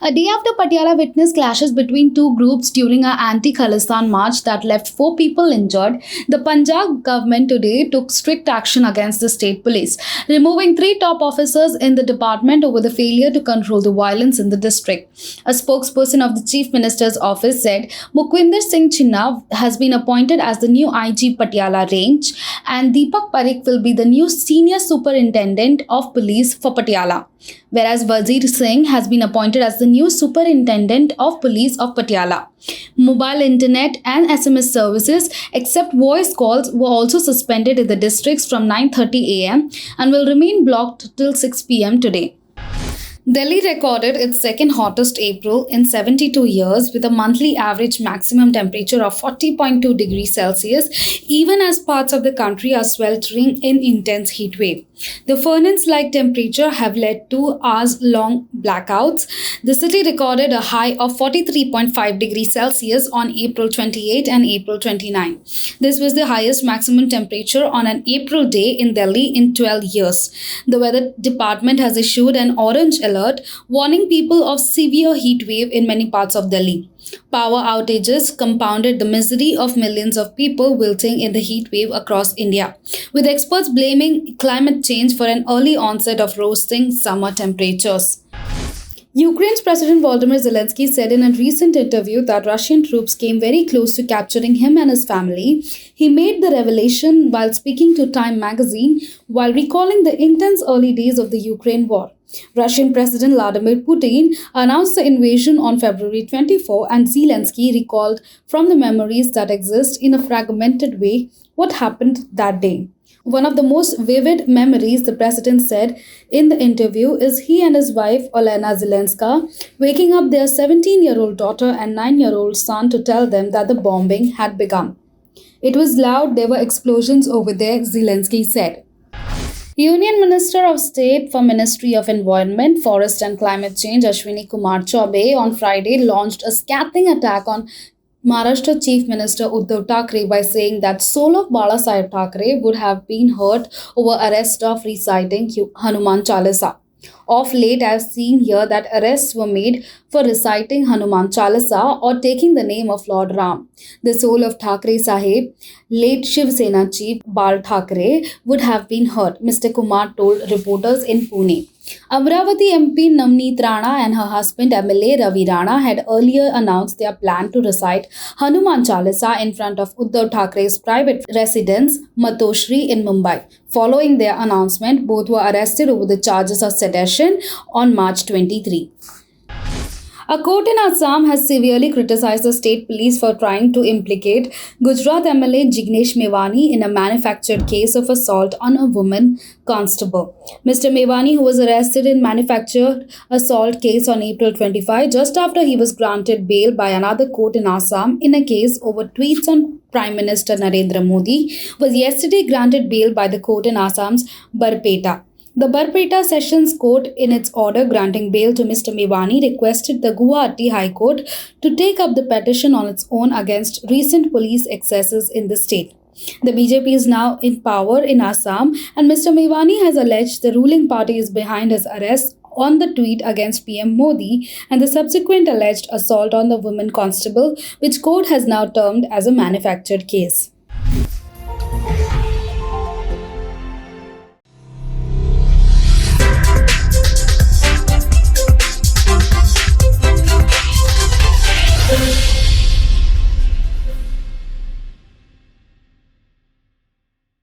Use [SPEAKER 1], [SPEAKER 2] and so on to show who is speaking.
[SPEAKER 1] A day after Patiala witnessed clashes between two groups during an anti-Khalistan march that left 4 people injured, the Punjab government today took strict action against the state police, removing 3 top officers in the department over the failure to control the violence in the district. A spokesperson of the Chief Minister's office said Mukwinder Singh Chinna has been appointed as the new IG Patiala range and Deepak Parikh will be the new senior superintendent of police for Patiala, whereas Wazir Singh has been appointed as the new superintendent of police of Patiala. Mobile internet and SMS services except voice calls were also suspended in the districts from 9:30 a.m. and will remain blocked till 6 p.m. today. Delhi recorded its second hottest April in 72 years with a monthly average maximum temperature of 40.2 degrees Celsius, even as parts of the country are sweltering in intense heat wave. The furnace-like temperature have led to hours-long blackouts. The city recorded a high of 43.5 degrees Celsius on April 28 and April 29. This was the highest maximum temperature on an April day in Delhi in 12 years. The weather department has issued an orange alert warning people of severe heat wave in many parts of Delhi. Power outages compounded the misery of millions of people wilting in the heat wave across India, with experts blaming climate change for an early onset of roasting summer temperatures. Ukraine's President Volodymyr Zelensky said in a recent interview that Russian troops came very close to capturing him and his family. He made the revelation while speaking to Time magazine while recalling the intense early days of the Ukraine war. Russian President Vladimir Putin announced the invasion on February 24 and Zelensky recalled from the memories that exist in a fragmented way what happened that day. One of the most vivid memories, the president said in the interview, is he and his wife Olena Zelenska waking up their 17-year-old daughter and 9-year-old son to tell them that the bombing had begun. It was loud, there were explosions over there, Zelensky said. Union Minister of State for Ministry of Environment, Forest and Climate Change Ashwini Kumar Chaubey on Friday launched a scathing attack on Maharashtra Chief Minister Uddhav Thackeray by saying that soul of Balasaheb Thackeray would have been hurt over arrest of reciting Hanuman Chalisa. Of late, I have seen here that arrests were made for reciting Hanuman Chalisa or taking the name of Lord Ram. The soul of Thackeray Sahib, late ShivSena chief Bal Thackeray, would have been hurt, Mr. Kumar told reporters in Pune. Amravati MP Navneet Rana and her husband MLA Ravi Rana had earlier announced their plan to recite Hanuman Chalisa in front of Uddhav Thackeray's private residence Matoshri in Mumbai. Following their announcement, both were arrested over the charges of sedition on March 23. A court in Assam has severely criticized the state police for trying to implicate Gujarat MLA Jignesh Mevani in a manufactured case of assault on a woman constable. Mr. Mevani, who was arrested in manufactured assault case on April 25, just after he was granted bail by another court in Assam in a case over tweets on Prime Minister Narendra Modi, was yesterday granted bail by the court in Assam's Barpeta. The Barpeta Sessions Court, in its order granting bail to Mr. Mevani, requested the Guwahati High Court to take up the petition on its own against recent police excesses in the state. The BJP is now in power in Assam, and Mr. Mevani has alleged the ruling party is behind his arrest on the tweet against PM Modi and the subsequent alleged assault on the woman constable, which court has now termed as a manufactured case.